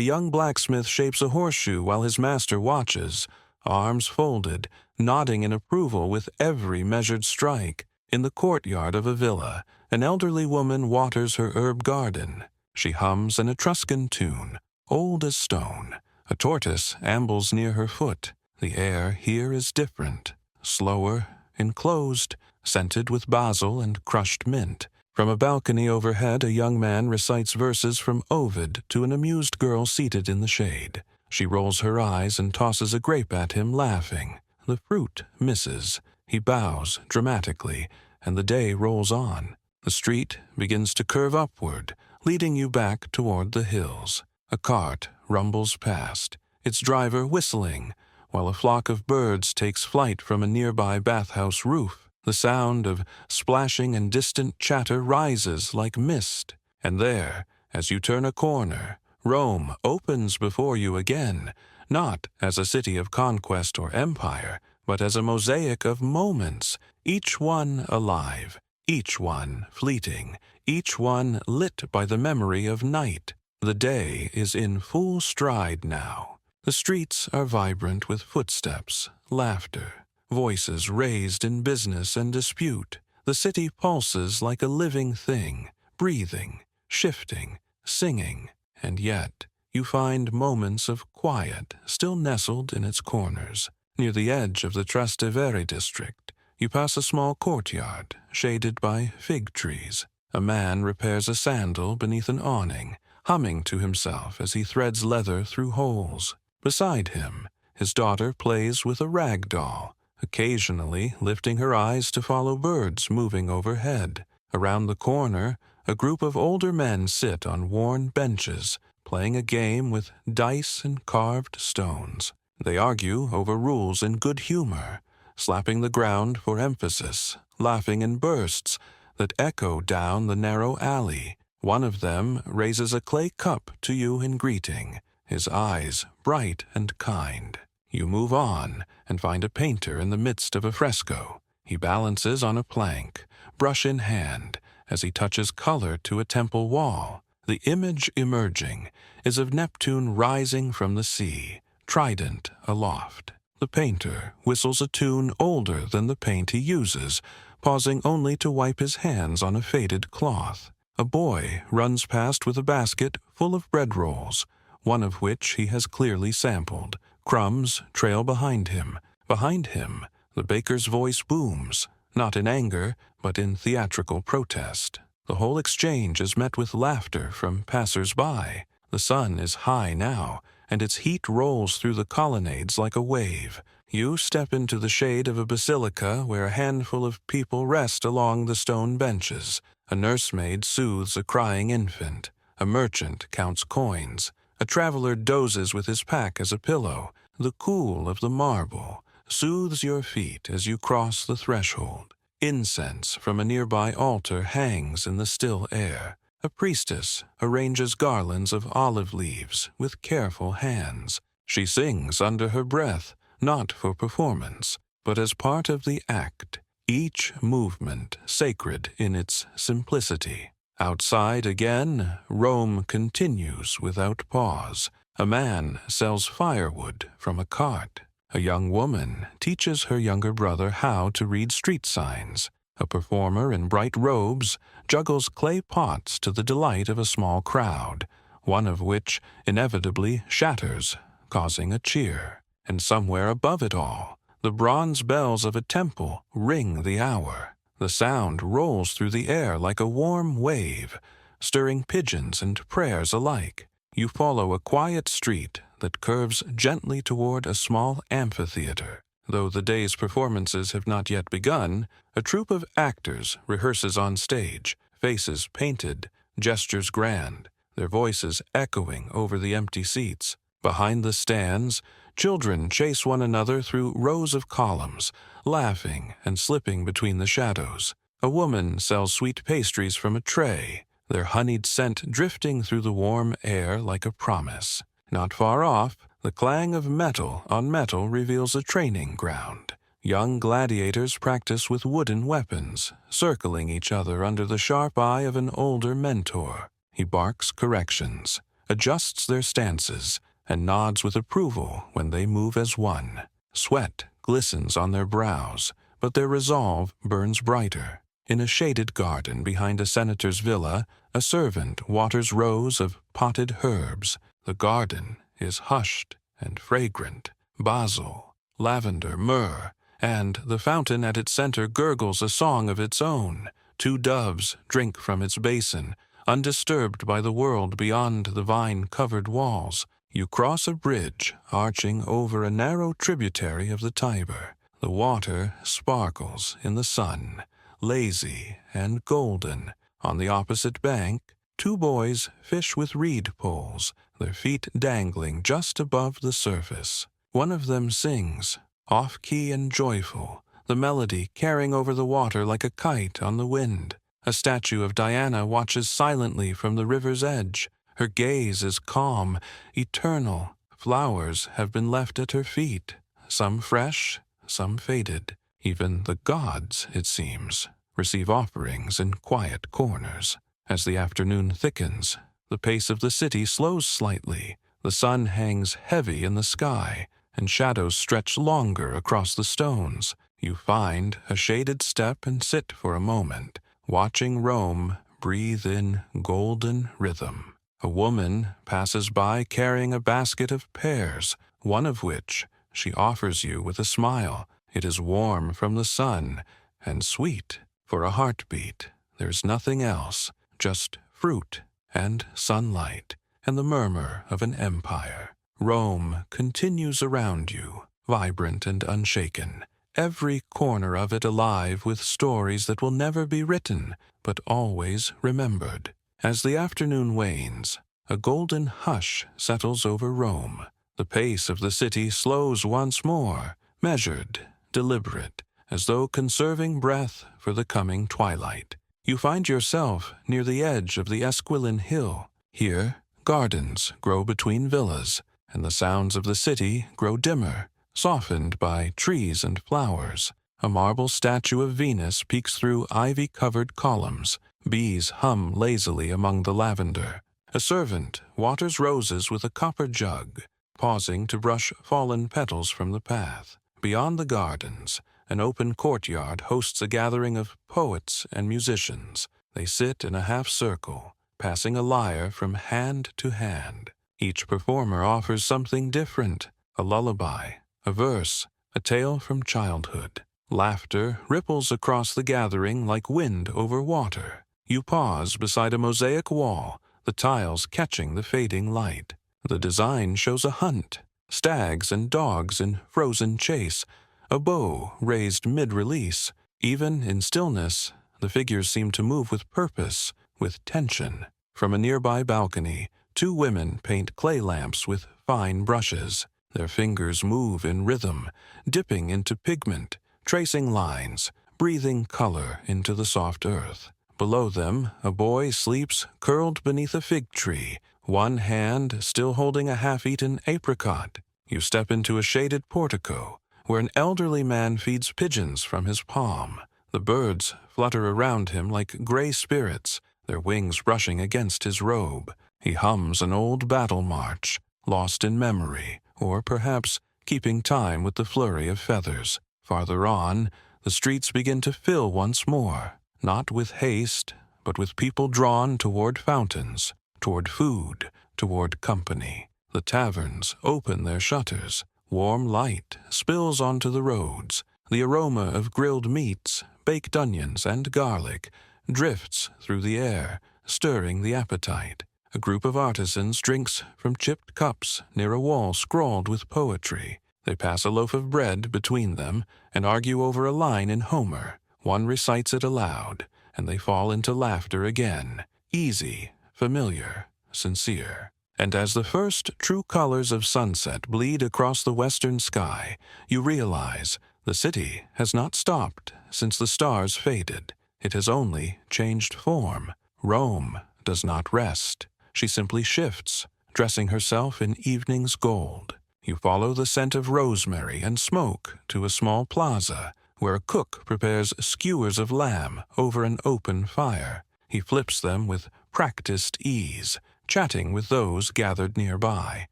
young blacksmith shapes a horseshoe while his master watches, arms folded, nodding in approval with every measured strike. In the courtyard of a villa, an elderly woman waters her herb garden. She hums an Etruscan tune, old as stone. A tortoise ambles near her foot. The air here is different, slower, enclosed, scented with basil and crushed mint. From a balcony overhead, a young man recites verses from Ovid to an amused girl seated in the shade. She rolls her eyes and tosses a grape at him, laughing. The fruit misses. He bows dramatically, and the day rolls on. The street begins to curve upward, leading you back toward the hills. A cart rumbles past, its driver whistling, while a flock of birds takes flight from a nearby bathhouse roof. The sound of splashing and distant chatter rises like mist, and there, as you turn a corner, Rome opens before you again, not as a city of conquest or empire, but as a mosaic of moments, each one alive, each one fleeting, each one lit by the memory of night. The day is in full stride now. The streets are vibrant with footsteps, laughter, voices raised in business and dispute. The city pulses like a living thing, breathing, shifting, singing, and yet you find moments of quiet still nestled in its corners. Near the edge of the Trastevere district, you pass a small courtyard shaded by fig trees. A man repairs a sandal beneath an awning, humming to himself as he threads leather through holes. Beside him, his daughter plays with a rag doll, occasionally lifting her eyes to follow birds moving overhead. Around the corner, a group of older men sit on worn benches, playing a game with dice and carved stones. They argue over rules in good humor, slapping the ground for emphasis, laughing in bursts that echo down the narrow alley. One of them raises a clay cup to you in greeting, his eyes bright and kind. You move on and find a painter in the midst of a fresco. He balances on a plank, brush in hand, as he touches color to a temple wall. The image emerging is of Neptune rising from the sea, trident aloft. The painter whistles a tune older than the paint he uses, pausing only to wipe his hands on a faded cloth. A boy runs past with a basket full of bread rolls, one of which he has clearly sampled. Crumbs trail behind him. Behind him, the baker's voice booms, not in anger, but in theatrical protest. The whole exchange is met with laughter from passers-by. The sun is high now, and its heat rolls through the colonnades like a wave. You step into the shade of a basilica where a handful of people rest along the stone benches. A nursemaid soothes a crying infant. A merchant counts coins. A traveler dozes with his pack as a pillow. The cool of the marble soothes your feet as you cross the threshold. Incense from a nearby altar hangs in the still air. A priestess arranges garlands of olive leaves with careful hands. She sings under her breath, not for performance, but as part of the act, each movement sacred in its simplicity. Outside again, Rome continues without pause. A man sells firewood from a cart. A young woman teaches her younger brother how to read street signs. A performer in bright robes juggles clay pots to the delight of a small crowd, one of which inevitably shatters, causing a cheer. And somewhere above it all, the bronze bells of a temple ring the hour. The sound rolls through the air like a warm wave, stirring pigeons and prayers alike. You follow a quiet street that curves gently toward a small amphitheater. Though the day's performances have not yet begun, a troupe of actors rehearses on stage, faces painted, gestures grand, their voices echoing over the empty seats. Behind the stands, children chase one another through rows of columns, laughing and slipping between the shadows. A woman sells sweet pastries from a tray, their honeyed scent drifting through the warm air like a promise. Not far off, the clang of metal on metal reveals a training ground. Young gladiators practice with wooden weapons, circling each other under the sharp eye of an older mentor. He barks corrections, adjusts their stances, and nods with approval when they move as one. Sweat glistens on their brows, but their resolve burns brighter. In a shaded garden behind a senator's villa, a servant waters rows of potted herbs. The garden is hushed and fragrant. Basil, lavender, myrrh, and the fountain at its center gurgles a song of its own. 2 doves drink from its basin, undisturbed by the world beyond the vine-covered walls. You cross a bridge arching over a narrow tributary of the Tiber. The water sparkles in the sun, lazy and golden. On the opposite bank, 2 boys fish with reed poles, their feet dangling just above the surface. One of them sings, off-key and joyful, the melody carrying over the water like a kite on the wind. A statue of Diana watches silently from the river's edge. Her gaze is calm, eternal. Flowers have been left at her feet, some fresh, some faded. Even the gods, it seems, receive offerings in quiet corners. As the afternoon thickens, the pace of the city slows slightly. The sun hangs heavy in the sky, and shadows stretch longer across the stones. You find a shaded step and sit for a moment, watching Rome breathe in golden rhythm. A woman passes by carrying a basket of pears, one of which she offers you with a smile. It is warm from the sun and sweet. For a heartbeat, there's nothing else, just fruit and sunlight and the murmur of an empire. Rome continues around you, vibrant and unshaken, every corner of it alive with stories that will never be written, but always remembered. As the afternoon wanes, a golden hush settles over Rome. The pace of the city slows once more, measured, deliberate, as though conserving breath for the coming twilight. You find yourself near the edge of the Esquiline Hill. Here, gardens grow between villas, and the sounds of the city grow dimmer, softened by trees and flowers. A marble statue of Venus peeks through ivy-covered columns. Bees hum lazily among the lavender. A servant waters roses with a copper jug, pausing to brush fallen petals from the path. Beyond the gardens, an open courtyard hosts a gathering of poets and musicians. They sit in a half-circle, passing a lyre from hand to hand. Each performer offers something different, a lullaby, a verse, a tale from childhood. Laughter ripples across the gathering like wind over water. You pause beside a mosaic wall, the tiles catching the fading light. The design shows a hunt, stags and dogs in frozen chase, a bow raised mid-release. Even in stillness, the figures seem to move with purpose, with tension. From a nearby balcony, 2 women paint clay lamps with fine brushes. Their fingers move in rhythm, dipping into pigment, tracing lines, breathing color into the soft earth. Below them, a boy sleeps curled beneath a fig tree, one hand still holding a half-eaten apricot. You step into a shaded portico, where an elderly man feeds pigeons from his palm. The birds flutter around him like gray spirits, their wings brushing against his robe. He hums an old battle march, lost in memory, or perhaps keeping time with the flurry of feathers. Farther on, the streets begin to fill once more, not with haste, but with people drawn toward fountains, toward food, toward company. The taverns open their shutters. Warm light spills onto the roads. The aroma of grilled meats, baked onions, and garlic drifts through the air, stirring the appetite. A group of artisans drinks from chipped cups near a wall scrawled with poetry. They pass a loaf of bread between them and argue over a line in Homer. One recites it aloud, and they fall into laughter again, easy, familiar, sincere. And as the first true colors of sunset bleed across the western sky, you realize the city has not stopped since the stars faded. It has only changed form. Rome does not rest. She simply shifts, dressing herself in evening's gold. You follow the scent of rosemary and smoke to a small plaza, where a cook prepares skewers of lamb over an open fire. He flips them with practiced ease, chatting with those gathered nearby.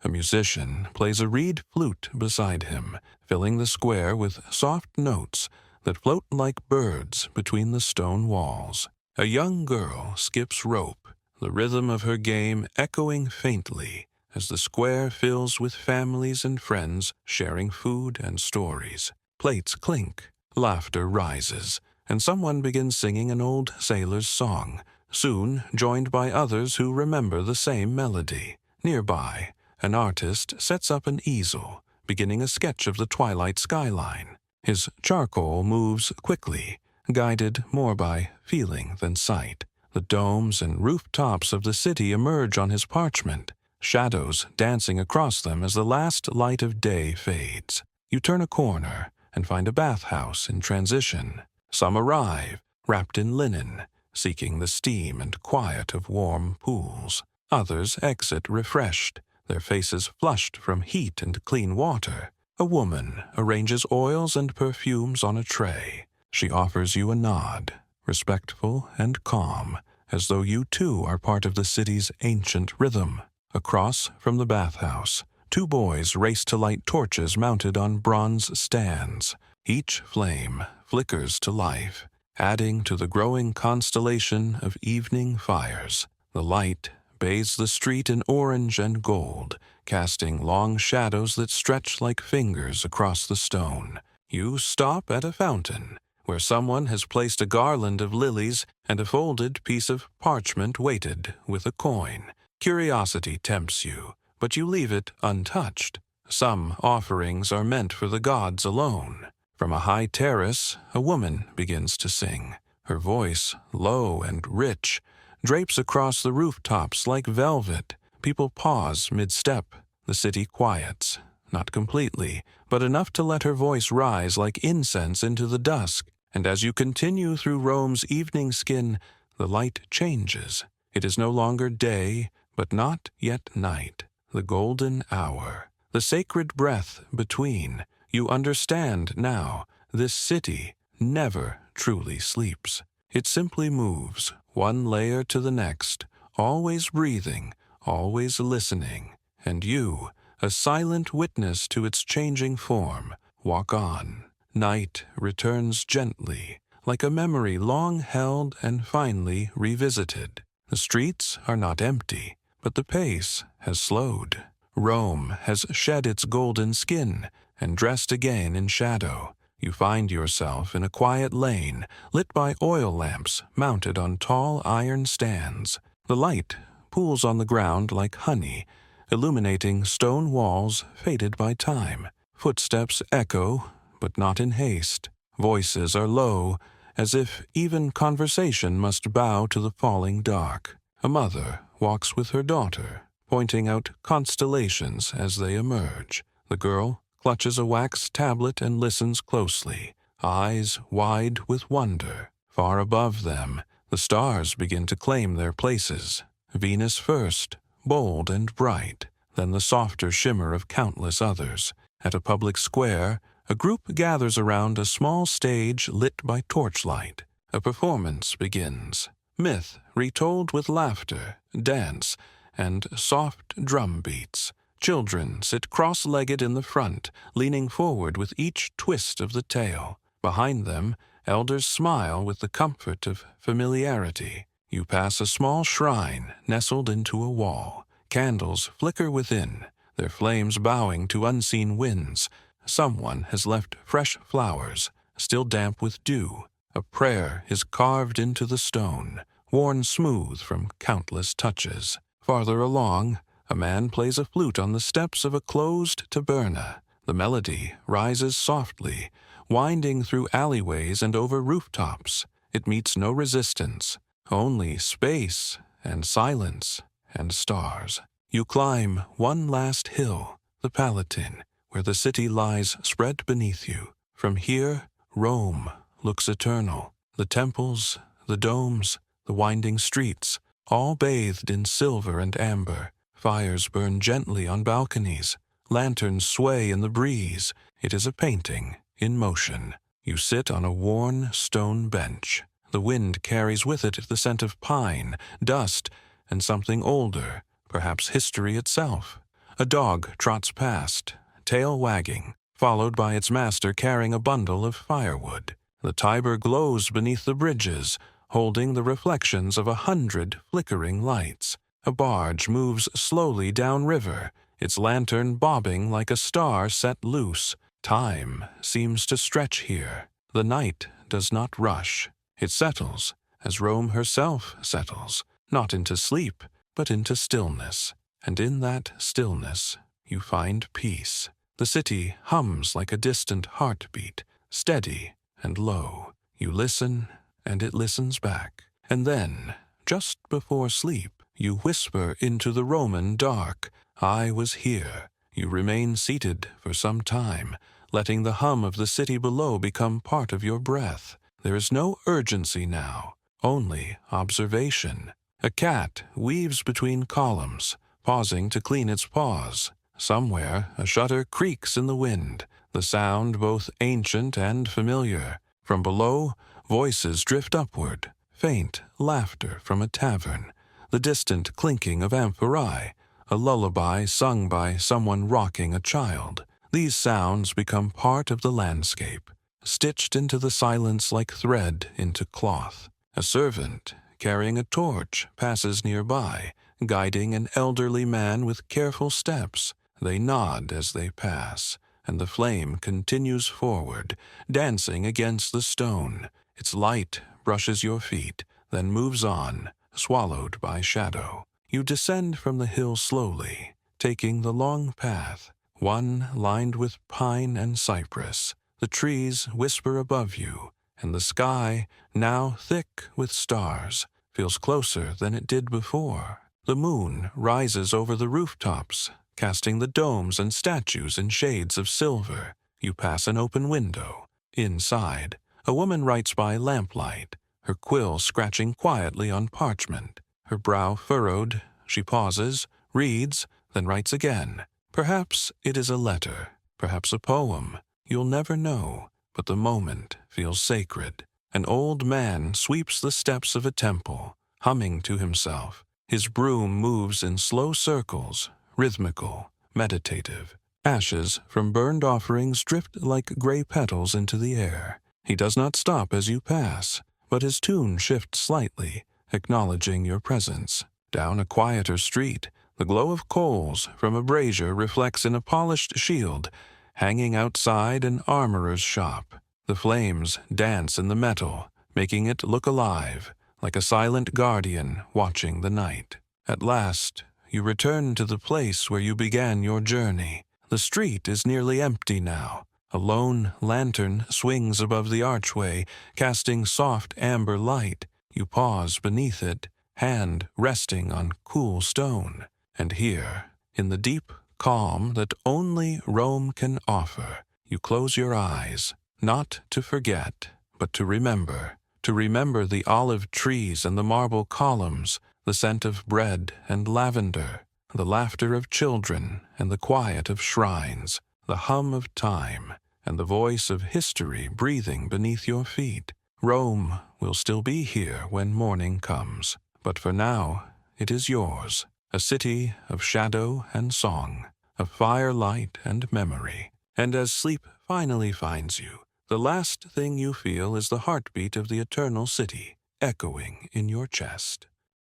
A musician plays a reed flute beside him, filling the square with soft notes that float like birds between the stone walls. A young girl skips rope, the rhythm of her game echoing faintly as the square fills with families and friends sharing food and stories. Plates clink, laughter rises, and someone begins singing an old sailor's song, soon joined by others who remember the same melody. Nearby, an artist sets up an easel, beginning a sketch of the twilight skyline. His charcoal moves quickly, guided more by feeling than sight. The domes and rooftops of the city emerge on his parchment, shadows dancing across them as the last light of day fades. You turn a corner and find a bathhouse in transition. Some arrive, wrapped in linen, seeking the steam and quiet of warm pools. Others exit refreshed, their faces flushed from heat and clean water. A woman arranges oils and perfumes on a tray. She offers you a nod, respectful and calm, as though you too are part of the city's ancient rhythm. Across from the bathhouse, two boys race to light torches mounted on bronze stands. Each flame flickers to life, adding to the growing constellation of evening fires. The light bathes the street in orange and gold, casting long shadows that stretch like fingers across the stone. You stop at a fountain, where someone has placed a garland of lilies and a folded piece of parchment weighted with a coin. Curiosity tempts you, but you leave it untouched. Some offerings are meant for the gods alone. From a high terrace, a woman begins to sing. Her voice, low and rich, drapes across the rooftops like velvet. People pause mid-step. The city quiets, not completely, but enough to let her voice rise like incense into the dusk. And as you continue through Rome's evening skin, the light changes. It is no longer day, but not yet night. The golden hour, the sacred breath between. You understand now, this city never truly sleeps. It simply moves, one layer to the next, always breathing, always listening. And you, a silent witness to its changing form, walk on. Night returns gently, like a memory long held and finally revisited. The streets are not empty, but the pace has slowed. Rome has shed its golden skin and dressed again in shadow. You find yourself in a quiet lane, lit by oil lamps mounted on tall iron stands. The light pools on the ground like honey, illuminating stone walls faded by time. Footsteps echo, but not in haste. Voices are low, as if even conversation must bow to the falling dark. A mother walks with her daughter, pointing out constellations as they emerge. The girl clutches a wax tablet and listens closely, eyes wide with wonder. Far above them, the stars begin to claim their places. Venus first, bold and bright, then the softer shimmer of countless others. At a public square, a group gathers around a small stage lit by torchlight. A performance begins. Myth retold with laughter, dance, and soft drum beats. Children sit cross-legged in the front, leaning forward with each twist of the tale. Behind them, elders smile with the comfort of familiarity. You pass a small shrine nestled into a wall. Candles flicker within, their flames bowing to unseen winds. Someone has left fresh flowers, still damp with dew. A prayer is carved into the stone, worn smooth from countless touches. Farther along, a man plays a flute on the steps of a closed taberna. The melody rises softly, winding through alleyways and over rooftops. It meets no resistance, only space and silence and stars. You climb one last hill, the Palatine, where the city lies spread beneath you. From here, Rome looks eternal. The temples, the domes, the winding streets, all bathed in silver and amber. Fires burn gently on balconies. Lanterns sway in the breeze. It is a painting in motion. You sit on a worn stone bench. The wind carries with it the scent of pine, dust, and something older, perhaps history itself. A dog trots past, tail wagging, followed by its master carrying a bundle of firewood. The Tiber glows beneath the bridges, holding the reflections of 100 flickering lights. A barge moves slowly downriver, its lantern bobbing like a star set loose. Time seems to stretch here. The night does not rush. It settles, as Rome herself settles, not into sleep, but into stillness. And in that stillness you find peace. The city hums like a distant heartbeat, steady and low. You listen, and it listens back. And then, just before sleep, you whisper into the Roman dark, "I was here." You remain seated for some time, letting the hum of the city below become part of your breath. There is no urgency now, only observation. A cat weaves between columns, pausing to clean its paws. Somewhere a shutter creaks in the wind, the sound both ancient and familiar. From below, voices drift upward, faint laughter from a tavern, the distant clinking of amphorae, a lullaby sung by someone rocking a child. These sounds become part of the landscape, stitched into the silence like thread into cloth. A servant, carrying a torch, passes nearby, guiding an elderly man with careful steps. They nod as they pass, and the flame continues forward, dancing against the stone. Its light brushes your feet, then moves on, swallowed by shadow. You descend from the hill slowly, taking the long path, one lined with pine and cypress. The trees whisper above you, and the sky, now thick with stars, feels closer than it did before. The moon rises over the rooftops, casting the domes and statues in shades of silver. You pass an open window. Inside, a woman writes by lamplight, her quill scratching quietly on parchment. Her brow furrowed, she pauses, reads, then writes again. Perhaps it is a letter, perhaps a poem. You'll never know, but the moment feels sacred. An old man sweeps the steps of a temple, humming to himself. His broom moves in slow circles, rhythmical, meditative. Ashes from burned offerings drift like gray petals into the air. He does not stop as you pass, but his tune shifts slightly, acknowledging your presence. Down a quieter street, the glow of coals from a brazier reflects in a polished shield, hanging outside an armorer's shop. The flames dance in the metal, making it look alive, like a silent guardian watching the night. At last, you return to the place where you began your journey. The street is nearly empty now. A lone lantern swings above the archway, casting soft amber light. You pause beneath it, hand resting on cool stone. And here, in the deep calm that only Rome can offer, you close your eyes, not to forget, but to remember the olive trees and the marble columns, the scent of bread and lavender, the laughter of children and the quiet of shrines, the hum of time and the voice of history breathing beneath your feet. Rome will still be here when morning comes, but for now it is yours, a city of shadow and song, of firelight and memory. And as sleep finally finds you, the last thing you feel is the heartbeat of the eternal city echoing in your chest.